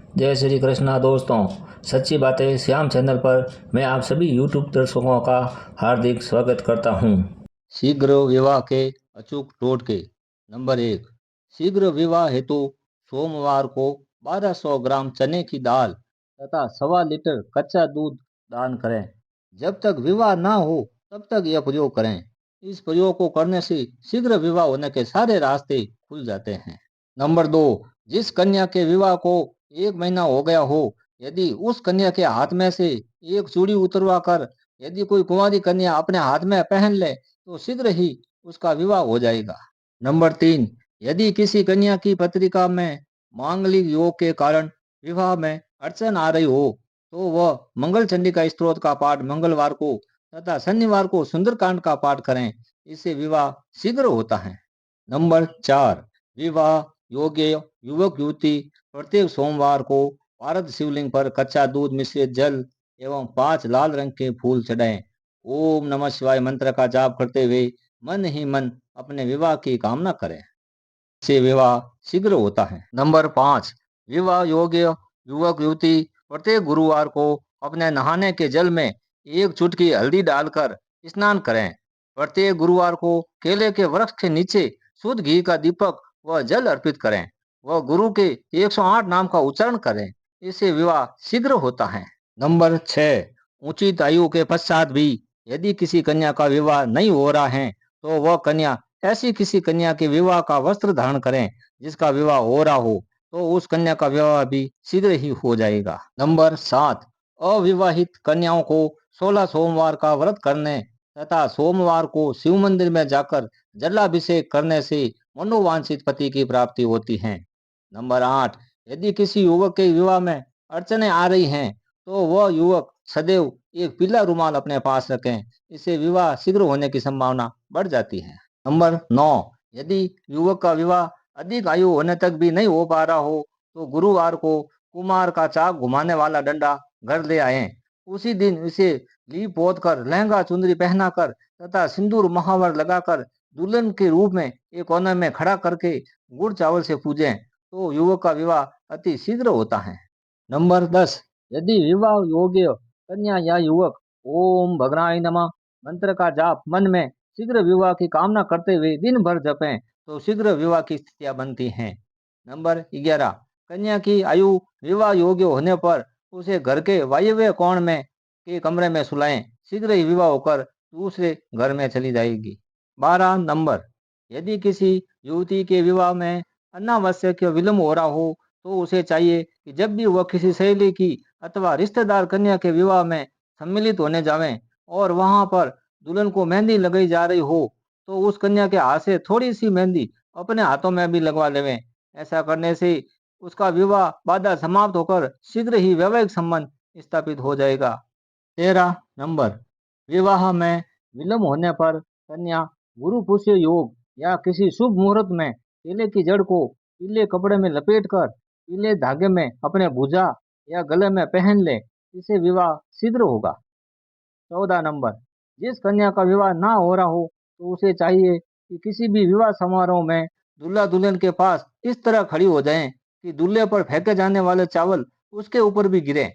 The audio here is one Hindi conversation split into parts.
जय श्री कृष्णा दोस्तों। सच्ची बातें श्याम चैनल पर मैं आप सभी यूट्यूब दर्शकों का हार्दिक स्वागत करता हूं। शीघ्र विवाह के अचूक टोटके। नंबर 1। शीघ्र विवाह हेतु सोमवार को 1200 ग्राम चने की दाल तथा 1.25 लीटर कच्चा दूध दान करें। जब तक विवाह ना हो तब तक यह प्रयोग करें। इस प्रयोग को करने से शीघ्र विवाह होने के सारे रास्ते खुल जाते हैं। नंबर 2। जिस कन्या के विवाह को 1 महीना हो गया हो, यदि उस कन्या के हाथ में से एक चूड़ी उतरवा कर यदि कोई कुंवारी कन्या अपने हाथ में पहन ले तो शीघ्र ही उसका विवाह हो जाएगा। नंबर 3। यदि किसी कन्या की पत्रिका में मांगलिक योग के कारण विवाह में अड़चन आ रही हो तो वह मंगल चंडिका स्तोत्र का पाठ मंगलवार को तथा शनिवार को सुंदरकांड का पाठ करें। इससे विवाह शीघ्र होता है। नंबर 4। विवाह योग्य युवक युवती प्रत्येक सोमवार को पारद शिवलिंग पर कच्चा दूध मिश्रित जल एवं 5 लाल रंग के फूल चढ़ाएं। ओम नमः शिवाय मंत्र का जाप करते हुए मन ही मन अपने विवाह की कामना करें। से विवाह शीघ्र होता है। नंबर 5। विवाह योग्य युवक युवती प्रत्येक गुरुवार को अपने नहाने के जल में एक चुटकी हल्दी डालकर स्नान करें। प्रत्येक गुरुवार को केले के वृक्ष के नीचे शुद्ध घी का दीपक व जल अर्पित करें। वह गुरु के 108 नाम का उच्चारण करें। इससे विवाह शीघ्र होता है। नंबर 6। उचित आयु के पश्चात भी यदि किसी कन्या का विवाह नहीं हो रहा है तो वह कन्या ऐसी किसी कन्या के विवाह का वस्त्र धारण करें जिसका विवाह हो रहा हो तो उस कन्या का विवाह भी शीघ्र ही हो जाएगा। नंबर 7। अविवाहित कन्याओं को 16 सोमवार का व्रत करने तथा सोमवार को शिव मंदिर में जाकर जलाभिषेक करने से मनोवांछित पति की प्राप्ति होती है। नंबर 8। यदि किसी युवक के विवाह में अड़चने आ रही हैं तो वह युवक सदैव एक पीला रुमाल अपने पास रखें। इससे विवाह शीघ्र होने की संभावना बढ़ जाती है। नंबर 9। यदि युवक का विवाह अधिक आयु होने तक भी नहीं हो पा रहा हो तो गुरुवार को कुमार का चाक घुमाने वाला डंडा घर ले आए। उसी दिन इसे लीप पोत कर लहंगा चुंदरी पहनाकर तथा सिंदूर महावर लगाकर दुल्हन के रूप में एक कोने में खड़ा करके गुड़ चावल से पूजें तो युवक का विवाह अति शीघ्र होता है। नंबर 10। यदि विवाह योग्य कन्या या युवक ओम भद्राय नमः मंत्र का जाप मन में शीघ्र विवाह की कामना करते हुए दिन भर जपें तो शीघ्र विवाह की स्थितियां बनती हैं। नंबर 11। कन्या की आयु विवाह योग्य होने पर उसे घर के वायव्य कोण में के कमरे में सुलाएं। शीघ्र ही विवाह होकर दूसरे घर में चली जाएगी। 12 नंबर। यदि किसी युवती के विवाह में अनावश्यक विलंब हो रहा हो तो उसे चाहिए कि जब भी वह किसी सहेली की अथवा रिश्तेदार कन्या के विवाह में सम्मिलित होने जावें और वहां पर दुल्हन को मेहंदी लगाई जा रही हो तो उस कन्या के हाथ से थोड़ी सी मेहंदी अपने हाथों में भी लगवा लेवें। ऐसा करने से उसका विवाह बाधा समाप्त होकर शीघ्र ही वैवाहिक संबंध स्थापित हो जाएगा। 13 नंबर। विवाह में विलंब होने पर कन्या गुरु पुष्य योग या किसी शुभ मुहूर्त में केले की जड़ को पीले कपड़े में लपेटकर पीले धागे में अपने भुजा या गले में पहन ले। इससे विवाह शीघ्र होगा। 14 नंबर। जिस कन्या का विवाह ना हो रहा हो तो उसे चाहिए कि किसी भी विवाह समारोह में दूल्हा दुल्हन के पास इस तरह खड़ी हो जाएं कि दूल्हे पर फेंके जाने वाले चावल उसके ऊपर भी गिरे।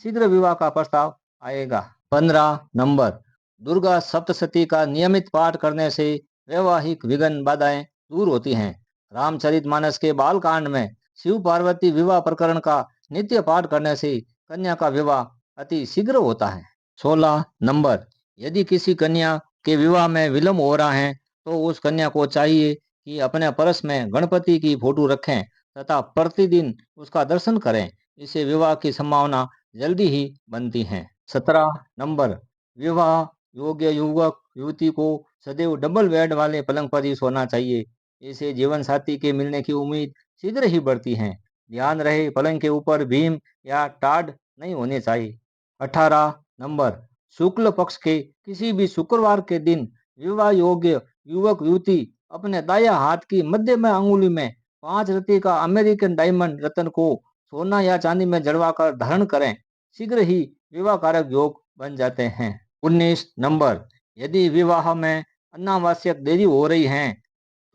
शीघ्र विवाह का प्रस्ताव आएगा। 15 नंबर। दुर्गा सप्तशती का नियमित पाठ करने से वैवाहिक विघ्न बाधाएं दूर होती हैं। रामचरितमानस के बाल कांड में शिव पार्वती विवाह प्रकरण का नित्य पाठ करने से कन्या का विवाह अति शीघ्र होता है। 16 नंबर। यदि किसी कन्या के विवाह में विलंब हो रहा है तो उस कन्या को चाहिए कि अपने पर्स में गणपति की फोटो रखें तथा प्रतिदिन उसका दर्शन करें। इससे विवाह की संभावना जल्दी ही बनती है। 17 नंबर। विवाह योग्य युवक युवती को सदैव डबल बेड वाले पलंग पर ही सोना चाहिए। इससे जीवन साथी के मिलने की उम्मीद शीघ्र ही बढ़ती है। ध्यान रहे पलंग के ऊपर भीम या टाड नहीं होने चाहिए। 18 नंबर। शुक्ल पक्ष के किसी भी शुक्रवार के दिन विवाह योग्य युवक युवती अपने दाया हाथ की मध्य में अंगुली में 5 रत्ती का अमेरिकन डायमंड रत्न को सोना या चांदी में जड़वाकर धारण करें। शीघ्र ही विवाह कारक योग बन जाते हैं। 19 नंबर। यदि विवाह में अनावश्यक देरी हो रही है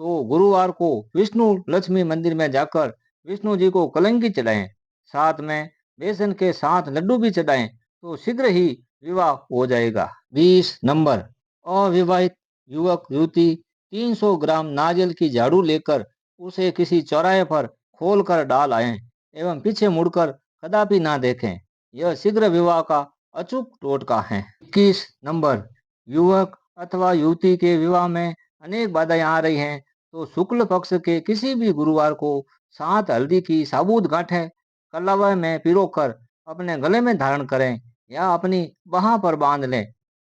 तो गुरुवार को विष्णु लक्ष्मी मंदिर में जाकर विष्णु जी को कलंकी चढ़ाएं। साथ में बेसन के साथ लड्डू भी चढ़ाएं तो शीघ्र ही विवाह हो जाएगा। 20 नंबर, अविवाहित युवक युवती 300 ग्राम नारियल की झाड़ू लेकर उसे किसी चौराहे पर खोलकर डाल आए एवं पीछे मुड़कर कदापि ना देखें। यह शीघ्र विवाह का अचूक टोटका है। 21 नंबर, युवक अथवा युवती के विवाह में अनेक बाधाएं आ रही हैं तो शुक्ल पक्ष के किसी भी गुरुवार को 7 हल्दी की साबुत गांठें कलावा में पिरोकर अपने गले में धारण करें या अपनी बाह पर बांध लें।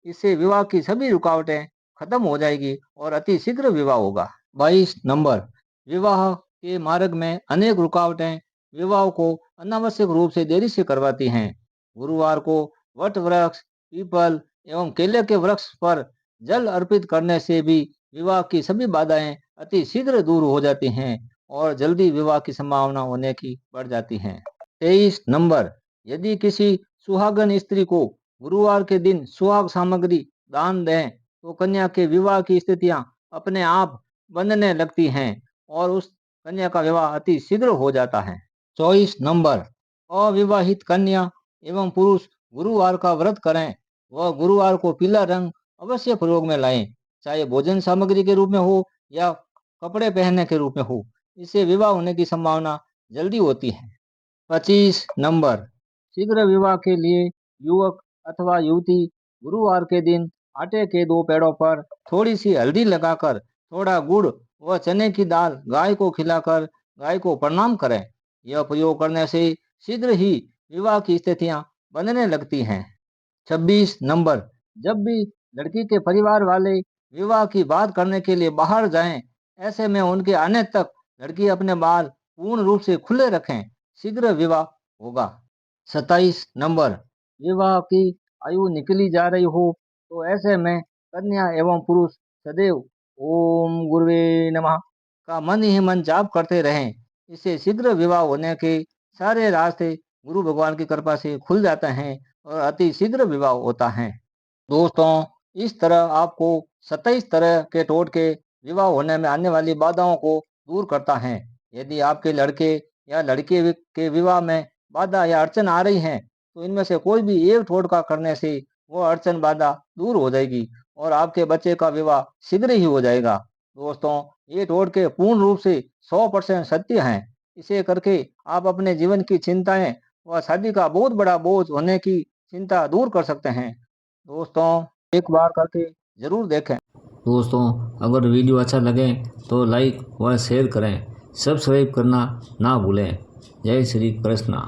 इससे विवाह की सभी रुकावटें खत्म हो जाएगी और अति शीघ्र विवाह होगा। 22 नंबर, विवाह के मार्ग में अनेक रुकावटें विवाह को अनावश्यक रूप से देरी से करवाती हैं। गुरुवार को वट वृक्ष, पीपल एवं केले के वृक्ष पर जल अर्पित करने से भी विवाह की सभी बाधाएं अति शीघ्र दूर हो जाती हैं और जल्दी विवाह की संभावना होने की बढ़ जाती हैं। 23 नंबर, यदि किसी सुहागन स्त्री को गुरुवार के दिन सुहाग सामग्री दान दें तो कन्या के विवाह की स्थितियां अपने आप बनने लगती हैं और उस कन्या का विवाह अति शीघ्र हो जाता है। 24 नंबर, अविवाहित कन्या एवं पुरुष गुरुवार का व्रत करें वह गुरुवार को पीला रंग अवश्य प्रयोग में लाएं, चाहे भोजन सामग्री के रूप में हो या कपड़े पहनने के रूप में हो। इससे विवाह होने की संभावना जल्दी होती है। 25 नंबर, शीघ्र विवाह के लिए युवक अथवा युवती गुरुवार के दिन आटे के 2 पेड़ों पर थोड़ी सी हल्दी लगाकर थोड़ा गुड़ व चने की दाल गाय को खिलाकर गाय को प्रणाम करें। यह प्रयोग करने से शीघ्र ही विवाह की स्थितियां बनने लगती हैं। 26 नंबर, जब भी लड़की के परिवार वाले विवाह की बात करने के लिए बाहर जाएं, ऐसे में उनके आने तक लड़की अपने बाल पूर्ण रूप से खुले रखें, शीघ्र विवाह होगा। 27 नंबर, विवाह की आयु निकली जा रही हो तो ऐसे में कन्या एवं पुरुष सदैव ओम गुरुवे नमः का मन ही मन जाप करते रहें। इससे शीघ्र विवाह होने के सारे रास्ते गुरु भगवान की कृपा से खुल जाते हैं और अति शीघ्र विवाह होता है। दोस्तों, इस तरह आपको 27 तरह के टोटके विवाह होने में आने वाली बाधाओं को दूर करता है। यदि आपके लड़के या लड़के के विवाह में बाधा या अड़चन आ रही है तो इनमें से कोई भी एक टोटका करने से वो अड़चन बाधा दूर हो जाएगी और आपके बच्चे का विवाह शीघ्र ही हो जाएगा। दोस्तों, ये टोटके पूर्ण रूप से 100% सत्य हैं। इसे करके आप अपने जीवन की चिंताएं व शादी का बहुत बड़ा बोझ होने की चिंता दूर कर सकते हैं। दोस्तों, एक बार करके जरूर देखें। दोस्तों, अगर वीडियो अच्छा लगे तो लाइक व शेयर करें, सब्सक्राइब करना ना भूलें। जय श्री कृष्ण।